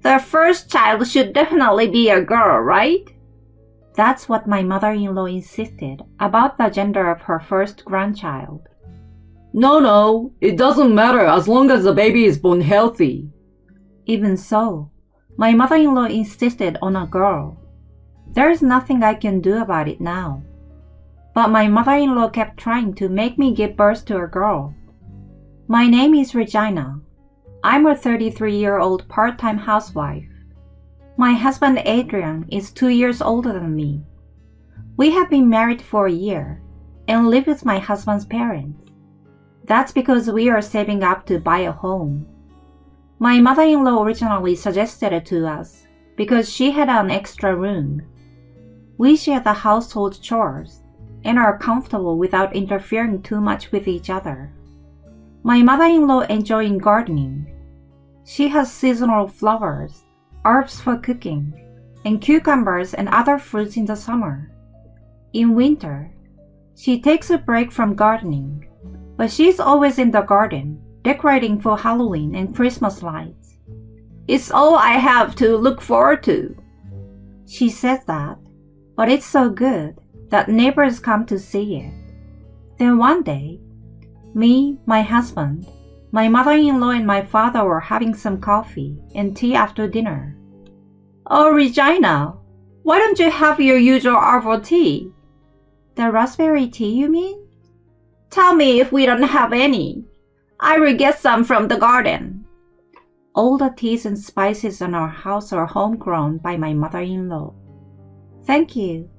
The first child should definitely be a girl, right? That's what my mother-in-law insisted about the gender of her first grandchild. No, it doesn't matter as long as the baby is born healthy. Even so, my mother-in-law insisted on a girl. There is nothing I can do about it now. But my mother-in-law kept trying to make me give birth to a girl. My name is Regina. I'm a 33-year-old part-time housewife. My husband Adrian is 2 years older than me. We have been married for a year and live with my husband's parents. That's because we are saving up to buy a home. My mother-in-law originally suggested it to us because she had an extra room. We share the household chores and are comfortable without interfering too much with each other. My mother-in-law enjoys gardening. She has seasonal flowers, herbs for cooking, and cucumbers and other fruits in the summer. In winter, she takes a break from gardening, but she's always in the garden, decorating for Halloween and Christmas lights. It's all I have to look forward to. She says that, but it's so good that neighbors come to see it. Then one day, me, my husband, my mother-in-law and my father were having some coffee and tea after dinner. Oh, Regina, why don't you have your usual herbal tea? The raspberry tea, you mean? Tell me if we don't have any. I will get some from the garden. All the teas and spices in our house are homegrown by my mother-in-law. Thank you.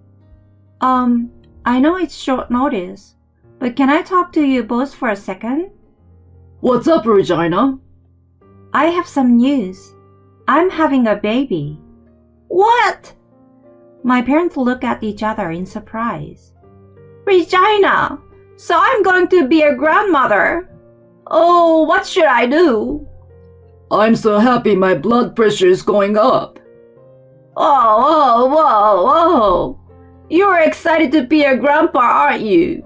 I know it's short notice, but can I talk to you both for a second? What's up, Regina? I have some news. I'm having a baby. What? My parents look at each other in surprise. Regina, so I'm going to be a grandmother. Oh, what should I do? I'm so happy my blood pressure is going up. Whoa. You're excited to be a grandpa, aren't you?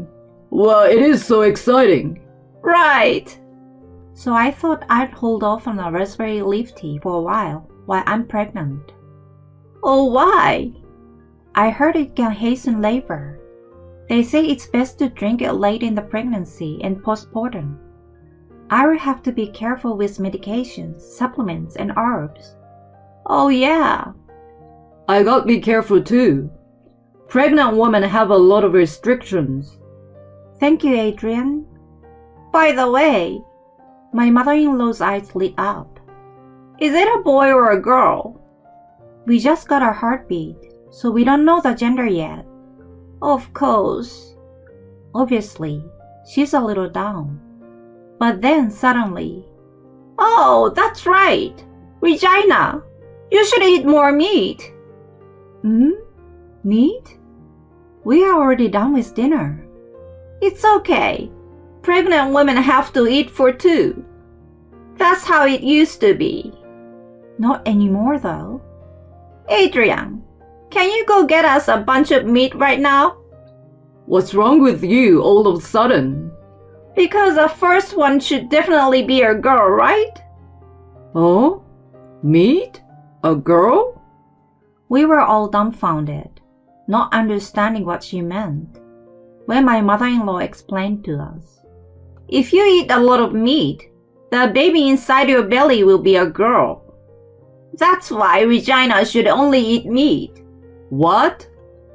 Well, it is so exciting. Right. So I thought I'd hold off on the raspberry leaf tea for a while I'm pregnant. Oh, why? I heard it can hasten labor. They say it's best to drink it late in the pregnancy and postpartum. I will have to be careful with medications, supplements, and herbs. Oh, yeah. I gotta be careful too. Pregnant women have a lot of restrictions. Thank you, Adrian. By the way, my mother-in-law's eyes lit up. Is it a boy or a girl? We just got our heartbeat, so we don't know the gender yet. Of course. Obviously, she's a little down. But then suddenly, oh, that's right. Regina, you should eat more meat. Meat? We are already done with dinner. It's okay. Pregnant women have to eat for two. That's how it used to be. Not anymore, though. Adrian, can you go get us a bunch of meat right now? What's wrong with you all of a sudden? Because the first one should definitely be a girl, right? Oh? Meat? A girl? We were all dumbfounded, not understanding what she meant, when my mother-in-law explained to us. If you eat a lot of meat, the baby inside your belly will be a girl. That's why Regina should only eat meat. What?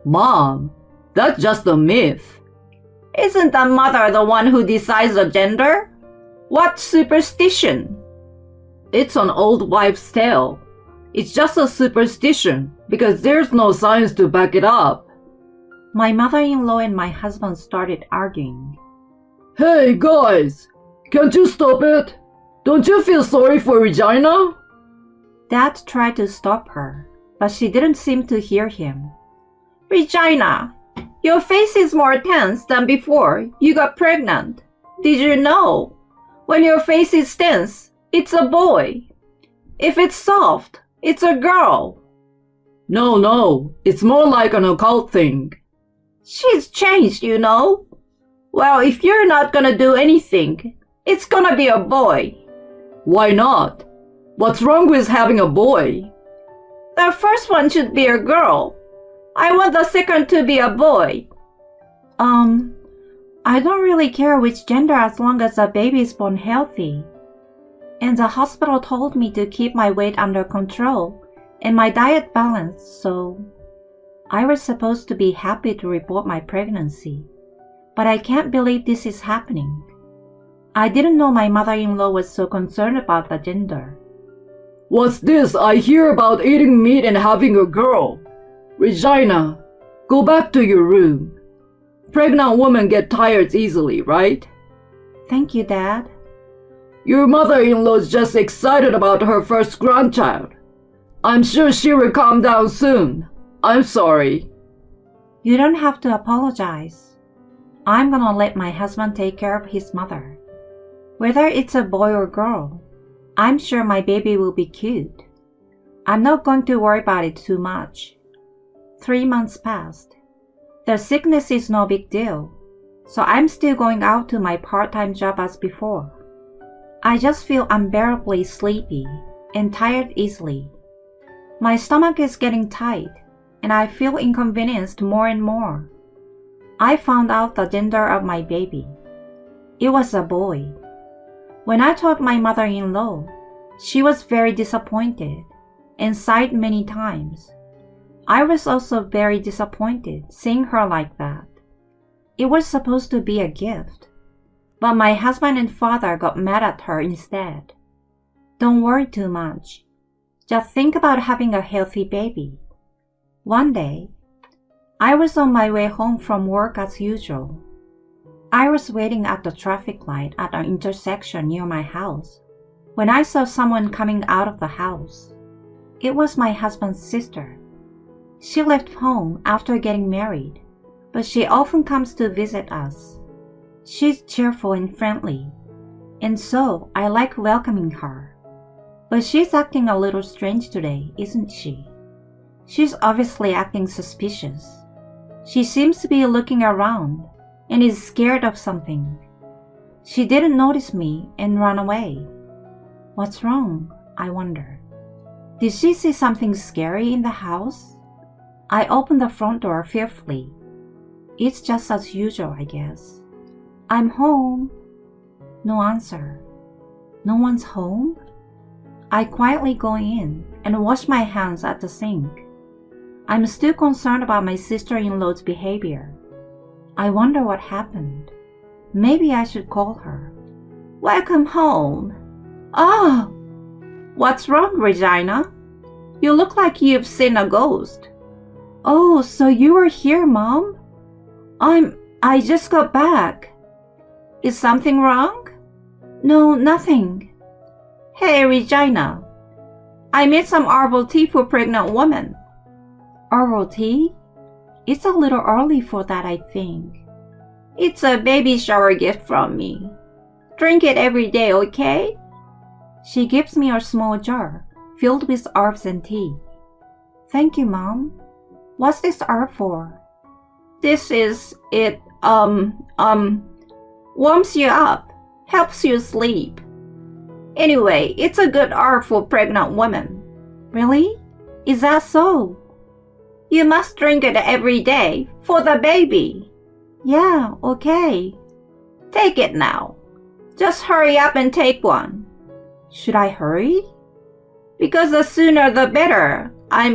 Mom, that's just a myth. Isn't the mother the one who decides the gender? What superstition? It's an old wives' tale. It's just a superstition because there's no science to back it up. My mother-in-law and my husband started arguing. Hey guys, can't you stop it? Don't you feel sorry for Regina? Dad tried to stop her, but she didn't seem to hear him. Regina, your face is more tense than before you got pregnant. Did you know? When your face is tense, it's a boy. If it's soft, it's a girl. No, it's more like an occult thing. She's changed, you know. Well, if you're not gonna do anything, it's gonna be a boy. Why not? What's wrong with having a boy? The first one should be a girl. I want the second to be a boy. I don't really care which gender as long as the baby is born healthy. And the hospital told me to keep my weight under control and my diet balanced, so I was supposed to be happy to report my pregnancy. But I can't believe this is happening. I didn't know my mother-in-law was so concerned about the gender. What's this I hear about eating meat and having a girl? Regina, go back to your room. Pregnant women get tired easily, right? Thank you, Dad. Your mother-in-law's just excited about her first grandchild. I'm sure she will calm down soon. I'm sorry. You don't have to apologize. I'm gonna let my husband take care of his mother. Whether it's a boy or girl, I'm sure my baby will be cute. I'm not going to worry about it too much. 3 months passed. The sickness is no big deal, so I'm still going out to my part-time job as before. I just feel unbearably sleepy and tired easily. My stomach is getting tight, and I feel inconvenienced more and more. I found out the gender of my baby. It was a boy. When I told my mother-in-law, she was very disappointed and sighed many times. I was also very disappointed seeing her like that. It was supposed to be a gift, but my husband and father got mad at her instead. Don't worry too much. Just think about having a healthy baby. One day, I was on my way home from work as usual. I was waiting at the traffic light at an intersection near my house when I saw someone coming out of the house. It was my husband's sister. She left home after getting married, but she often comes to visit us. She's cheerful and friendly, and so I like welcoming her. But she's acting a little strange today, isn't she? She's obviously acting suspicious. She seems to be looking around and is scared of something. She didn't notice me and ran away. What's wrong? I wonder. Did she see something scary in the house? I opened the front door fearfully. It's just as usual, I guess. I'm home. No answer. No one's home? I quietly go in and wash my hands at the sink. I'm still concerned about my sister-in-law's behavior. I wonder what happened. Maybe I should call her. Welcome home. Oh, what's wrong, Regina? You look like you've seen a ghost. Oh, so you were here, Mom? I just got back. Is something wrong? No, nothing. Hey, Regina. I made some herbal tea for pregnant women. Herbal tea? It's a little early for that, I think. It's a baby shower gift from me. Drink it every day, okay? She gives me a small jar filled with herbs and tea. Thank you, Mom. What's this herb for? It warms you up, helps you sleep. Anyway, it's a good herb for pregnant women. Really? Is that so? You must drink it every day for the baby. Yeah, okay. Take it now. Just hurry up and take one. Should I hurry? Because the sooner the better. I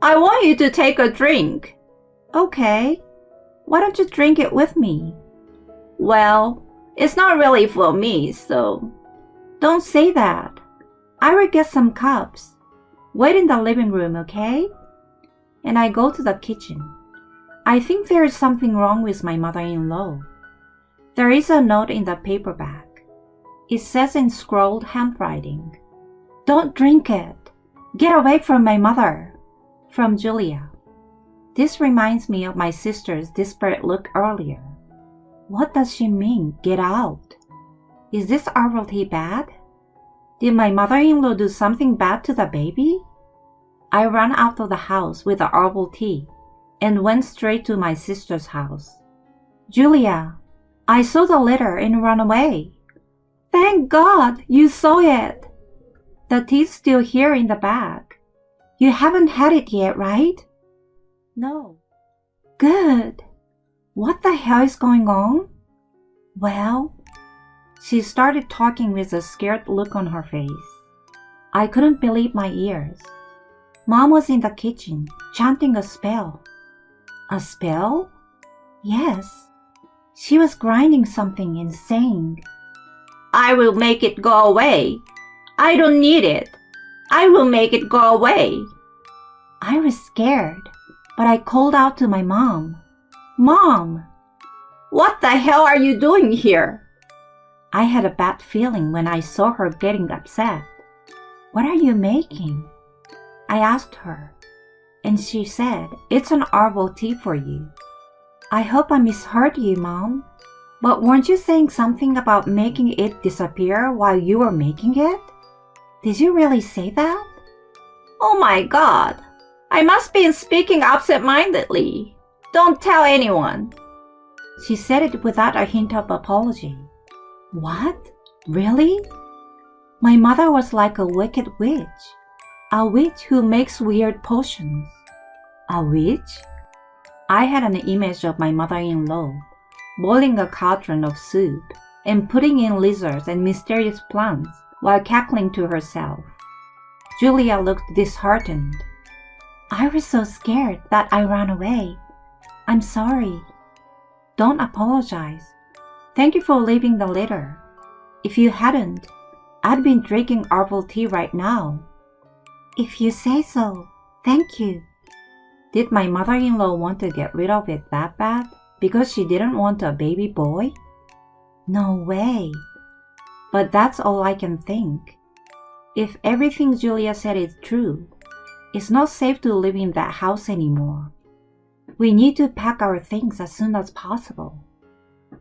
want you to take a drink. Okay. Why don't you drink it with me? Well, it's not really for me, so... Don't say that. I will get some cups. Wait in the living room, okay? And I go to the kitchen. I think there is something wrong with my mother-in-law. There is a note in the paper bag. It says in scrawled handwriting, "Don't drink it. Get away from my mother." From Julia. This reminds me of my sister's desperate look earlier. What does she mean, get out? Is this herbal tea bad? Did my mother-in-law do something bad to the baby? I ran out of the house with the herbal tea and went straight to my sister's house. Julia, I saw the letter and ran away. Thank God you saw it. The tea's still here in the bag. You haven't had it yet, right? No. Good. What the hell is going on? Well, she started talking with a scared look on her face. I couldn't believe my ears. Mom was in the kitchen, chanting a spell. A spell? Yes. She was grinding something and saying, I will make it go away. I don't need it. I will make it go away. I was scared, but I called out to my mom. Mom! What the hell are you doing here? I had a bad feeling when I saw her getting upset. What are you making? I asked her, and she said, it's an herbal tea for you. I hope I misheard you, Mom. But weren't you saying something about making it disappear while you were making it? Did you really say that? Oh my God. I must be speaking absent-mindedly. Don't tell anyone. She said it without a hint of apology. What? Really? My mother was like a wicked witch. A witch who makes weird potions. A witch? I had an image of my mother-in-law boiling a cauldron of soup and putting in lizards and mysterious plants while cackling to herself. Julia looked disheartened. I was so scared that I ran away. I'm sorry. Don't apologize. Thank you for leaving the letter. If you hadn't, I'd been drinking herbal tea right now. If you say so, thank you. Did my mother-in-law want to get rid of it that bad because she didn't want a baby boy? No way. But that's all I can think. If everything Julia said is true, it's not safe to live in that house anymore. We need to pack our things as soon as possible.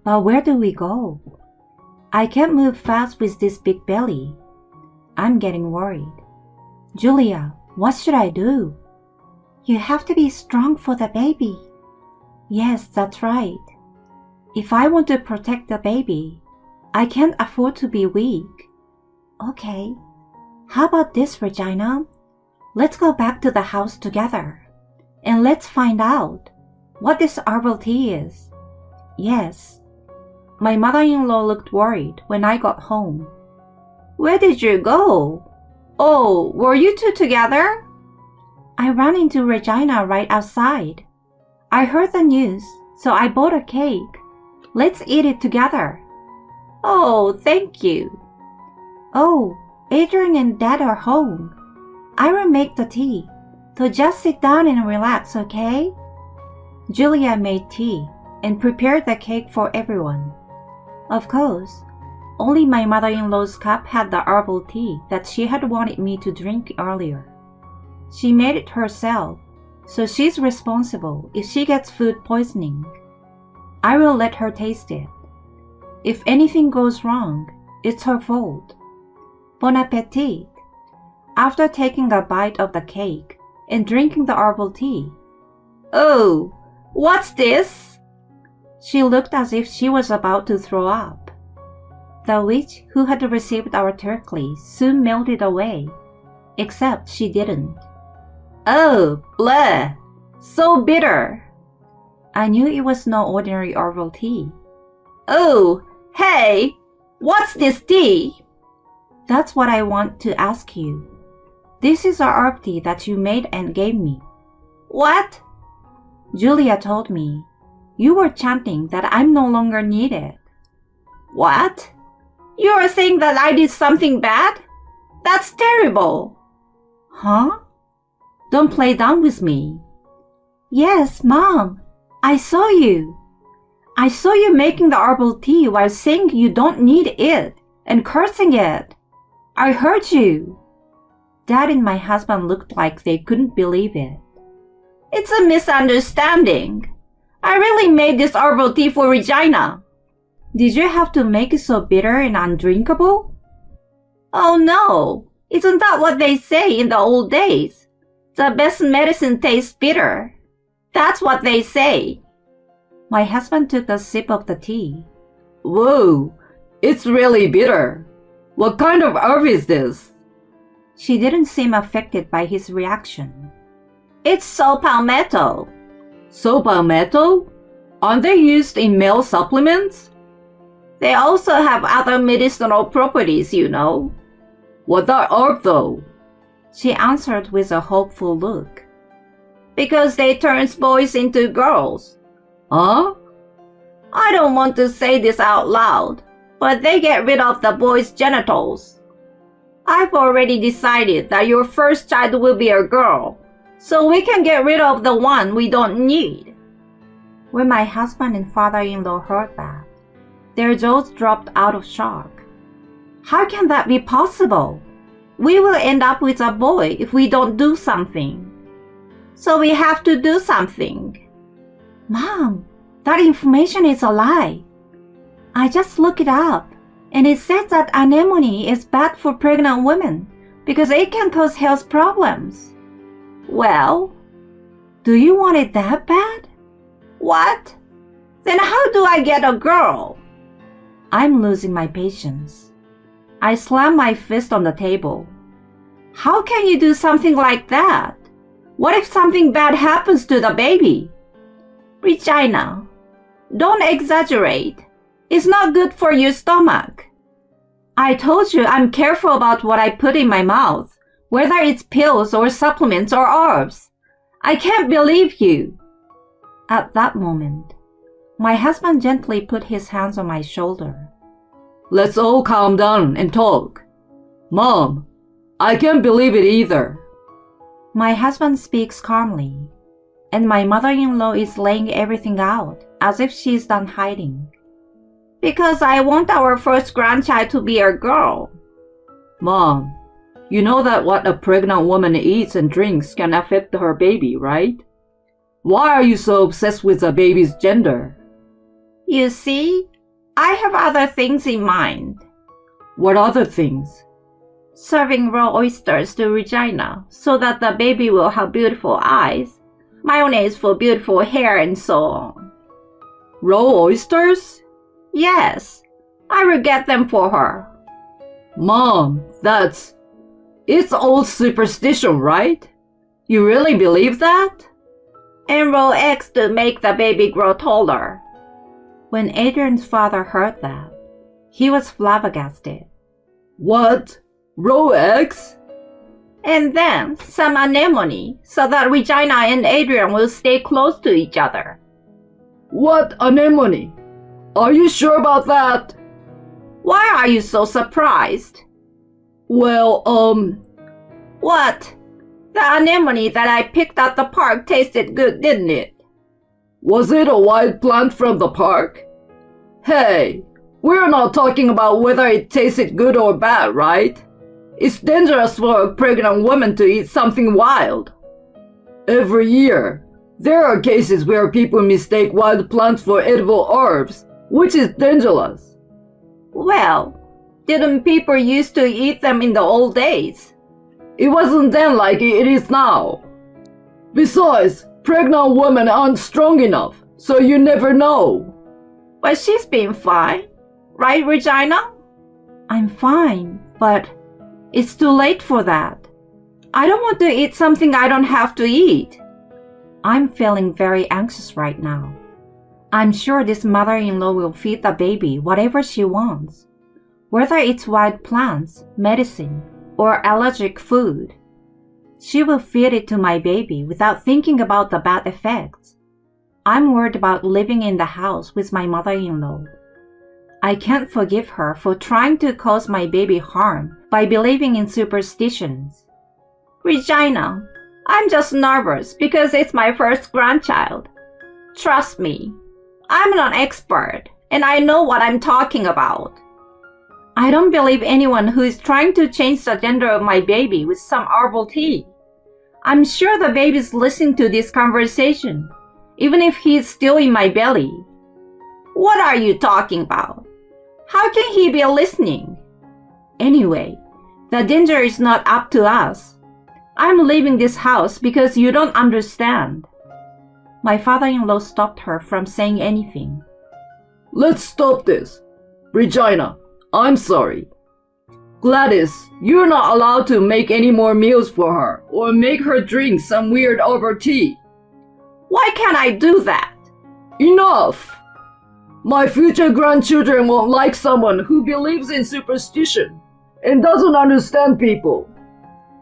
But where do we go? I can't move fast with this big belly. I'm getting worried. Julia, what should I do? You have to be strong for the baby. Yes, that's right. If I want to protect the baby, I can't afford to be weak. Okay. How about this, Regina? Let's go back to the house together. And let's find out what this herbal tea is. Yes. My mother-in-law looked worried when I got home. Where did you go? Oh, were you two together? I ran into Regina right outside. I heard the news, so I bought a cake. Let's eat it together. Oh, thank you. Oh, Adrian and Dad are home. I will make the tea, so just sit down and relax, okay? Julia made tea and prepared the cake for everyone. Of course, only my mother-in-law's cup had the herbal tea that she had wanted me to drink earlier. She made it herself, so she's responsible if she gets food poisoning. I will let her taste it. If anything goes wrong, it's her fault. Bon appetit. After taking a bite of the cake and drinking the herbal tea. Oh, what's this? She looked as if she was about to throw up. The witch who had received our turkey soon melted away, except she didn't. Oh, bleh! So bitter. I knew it was no ordinary herbal tea. Oh, hey! What's this tea? That's what I want to ask you. This is a herb tea that you made and gave me. What? Julia told me. You were chanting that I'm no longer needed. What? You are saying that I did something bad? That's terrible. Huh? Don't play dumb with me. Yes, Mom. I saw you. I saw you making the herbal tea while saying you don't need it and cursing it. I heard you. Dad and my husband looked like they couldn't believe it. It's a misunderstanding. I really made this herbal tea for Regina. Did you have to make it so bitter and undrinkable? Oh no, isn't that what they say in the old days? The best medicine tastes bitter. That's what they say. My husband took a sip of the tea. Whoa, It's really bitter. What kind of herb is this? She didn't seem affected by his reaction. It's saw palmetto. So palmetto? Aren't they used in male supplements? They also have other medicinal properties, you know. What that herb though? She answered with a hopeful look. Because they turns boys into girls. Huh? I don't want to say this out loud, but they get rid of the boys' genitals. I've already decided that your first child will be a girl, so we can get rid of the one we don't need. When my husband and father-in-law heard that, their jaws dropped out of shock. How can that be possible? We will end up with a boy if we don't do something. So we have to do something. Mom, that information is a lie. I just looked it up, and it says that anemone is bad for pregnant women because it can cause health problems. Well, do you want it that bad? What? Then how do I get a girl? I'm losing my patience. I slammed my fist on the table. How can you do something like that? What if something bad happens to the baby? Regina, don't exaggerate. It's not good for your stomach. I told you I'm careful about what I put in my mouth, whether it's pills or supplements or herbs. I can't believe you. At that moment, my husband gently put his hands on my shoulder. Let's all calm down and talk. Mom, I can't believe it either. My husband speaks calmly, and my mother-in-law is laying everything out as if she's done hiding. Because I want our first grandchild to be a girl. Mom, you know that what a pregnant woman eats and drinks can affect her baby, right? Why are you so obsessed with the baby's gender? You see, I have other things in mind. What other things? Serving raw oysters to Regina so that the baby will have beautiful eyes, mayonnaise for beautiful hair, and so on. Raw oysters? Yes, I will get them for her. Mom, it's old superstition, right? You really believe that? And raw eggs to make the baby grow taller. When Adrian's father heard that, he was flabbergasted. What? Raw eggs? And then some anemone so that Regina and Adrian will stay close to each other. What anemone? Are you sure about that? Why are you so surprised? Well, What? The anemone that I picked at the park tasted good, didn't it? Was it a wild plant from the park? Hey, we're not talking about whether it tasted good or bad, right? It's dangerous for a pregnant woman to eat something wild. Every year, there are cases where people mistake wild plants for edible herbs, which is dangerous. Well, didn't people used to eat them in the old days? It wasn't then like it is now. Besides, pregnant women aren't strong enough, so you never know. But she's been fine, right, Regina? I'm fine, but it's too late for that. I don't want to eat something I don't have to eat. I'm feeling very anxious right now. I'm sure this mother-in-law will feed the baby whatever she wants, whether it's wild plants, medicine, or allergic food. She will feed it to my baby without thinking about the bad effects. I'm worried about living in the house with my mother-in-law. I can't forgive her for trying to cause my baby harm by believing in superstitions. Regina, I'm just nervous because it's my first grandchild. Trust me, I'm an expert and I know what I'm talking about. I don't believe anyone who is trying to change the gender of my baby with some herbal tea. I'm sure the baby's listening to this conversation, even if he's still in my belly. What are you talking about? How can he be listening? Anyway, the danger is not up to us. I'm leaving this house because you don't understand. My father-in-law stopped her from saying anything. Let's stop this. Regina, I'm sorry. Gladys, you're not allowed to make any more meals for her or make her drink some weird over tea. Why can't I do that? Enough! My future grandchildren won't like someone who believes in superstition and doesn't understand people.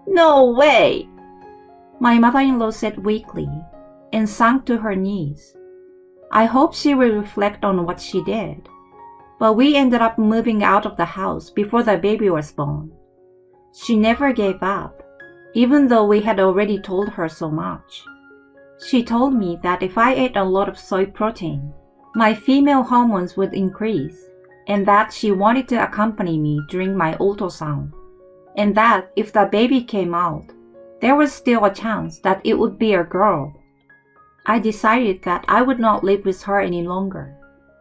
No way. My mother-in-law said weakly and sank to her knees. I hope she will reflect on what she did. But we ended up moving out of the house before the baby was born. She never gave up, even though we had already told her so much. She told me that if I ate a lot of soy protein, my female hormones would increase, and that she wanted to accompany me during my ultrasound, and that if the baby came out, there was still a chance that it would be a girl. I decided that I would not live with her any longer,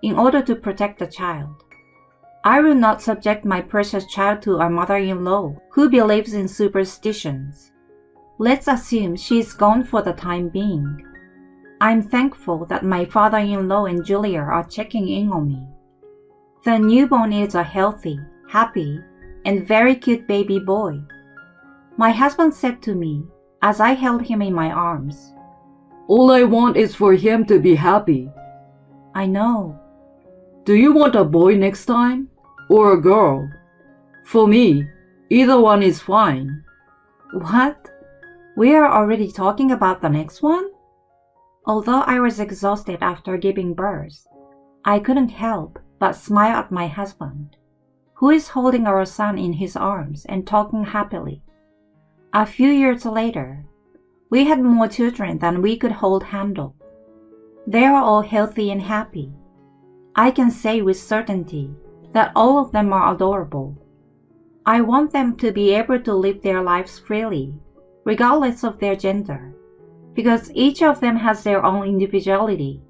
in order to protect the child. I will not subject my precious child to a mother-in-law who believes in superstitions. Let's assume she is gone for the time being. I'm thankful that my father-in-law and Julia are checking in on me. The newborn is a healthy, happy, and very cute baby boy. My husband said to me as I held him in my arms, All I want is for him to be happy. I know. Do you want a boy next time? Or a girl? For me, either one is fine. What? We are already talking about the next one? Although I was exhausted after giving birth, I couldn't help but smile at my husband, who is holding our son in his arms and talking happily. A few years later, we had more children than we could handle. They are all healthy and happy. I can say with certainty that all of them are adorable. I want them to be able to live their lives freely, regardless of their gender, because each of them has their own individuality